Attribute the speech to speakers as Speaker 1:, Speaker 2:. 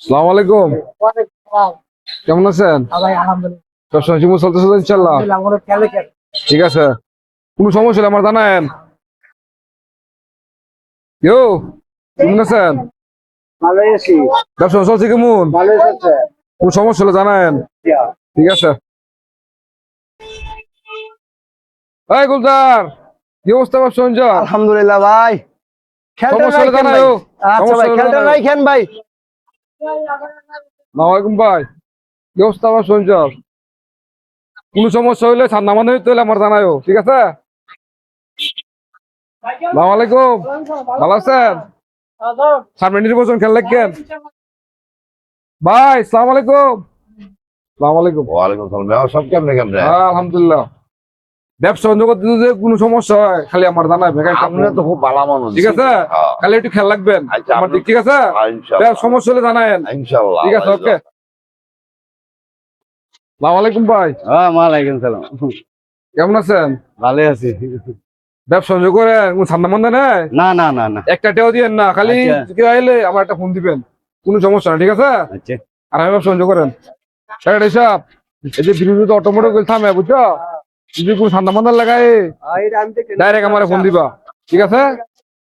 Speaker 1: আসসালামু আলাইকুম। কেমন আছেন? সবসময় জীবন চলতেছে তো ইনশাল্লাহ? ঠিক আছে। কোনো সমস্যা হলে আমার জানায়েন। কেউ কেমন আছেন?
Speaker 2: ভালোই আছি।
Speaker 1: ব্যবসা চলছে কেমন?
Speaker 2: ভালোই চলছে।
Speaker 1: কোনো সমস্যা হলে জানায়েন। ঠিক আছে। এই গুলজার, কি অবস্থা ব্যবসা বাণিজ্য?
Speaker 2: আলহামদুলিল্লাহ ভাই। খেলটা
Speaker 1: সমস্যা হলে
Speaker 2: রাখেন ভাই।
Speaker 1: জানাইও।
Speaker 2: আচ্ছা
Speaker 1: সমস্যা
Speaker 2: ভাই,
Speaker 1: হলে
Speaker 2: খেলটা
Speaker 1: জানাইও।
Speaker 2: রাখেন ভাই।
Speaker 1: আসসালামু আলাইকুম ভাই। কি অবস্থা ব্যবসা বাণিজ্য? কোনো সমস্যা হইলে ঠান্ডা মানে হইতে হলে আমার জানাইও। ঠিক আছে? আসসালামু আলাইকুম। ভালো আছেন? সামনে নির্বাচন খেল লাগেন ভাই। আসসালামু আলাইকুম। আসসালামু আলাইকুম।
Speaker 3: ওয়ালাইকুম সালাম। সব কেমনে কেমনে?
Speaker 1: আলহামদুলিল্লাহ। ব্যবসা বাণিজ্য করতে যদি কোনো সমস্যা হয় খালি আমার জানাবেন।
Speaker 3: আপনি তো খুব ভালো মানুষ।
Speaker 1: ঠিক আছে?
Speaker 3: হ্যাঁ।
Speaker 1: খালি একটু খেয়াল রাখবেন
Speaker 3: আচ্ছা,
Speaker 1: আমার দিক।
Speaker 3: আপনি-
Speaker 1: ঠিক আছে?
Speaker 3: ইনশাআল্লাহ।
Speaker 1: সমস্যা হলে জানায়েন।
Speaker 3: ইনশাআল্লাহ।
Speaker 1: ঠিক আছে, ওকে। আসসালামু আলাইকুম ভাই।
Speaker 2: ওয়ালাইকুম সালাম।
Speaker 1: কেমন আছেন?
Speaker 2: ভালো আছি।
Speaker 1: ব্যবসা বাণিজ্য করেন? কোন ঠান্ডা মান্দা নেই?
Speaker 2: না না না না।
Speaker 1: একটা টেও দিয়েন না, খালি
Speaker 2: আচ্ছা।
Speaker 1: কেউ আইলে আমার একটা ফোন দিবেন। কোনো সমস্যা না। ঠিক আছে?
Speaker 2: আচ্ছা।
Speaker 1: আর আমি ব্যবসা বাণিজ্য করেন সব এই যে বিরোধী অটোমেটিক থামে, বুঝছো? যদি কোনো ঠান্ডা মান্দা লাগাই ডাইরেক্ট আমার ফোন দিবা। ঠিক আছে?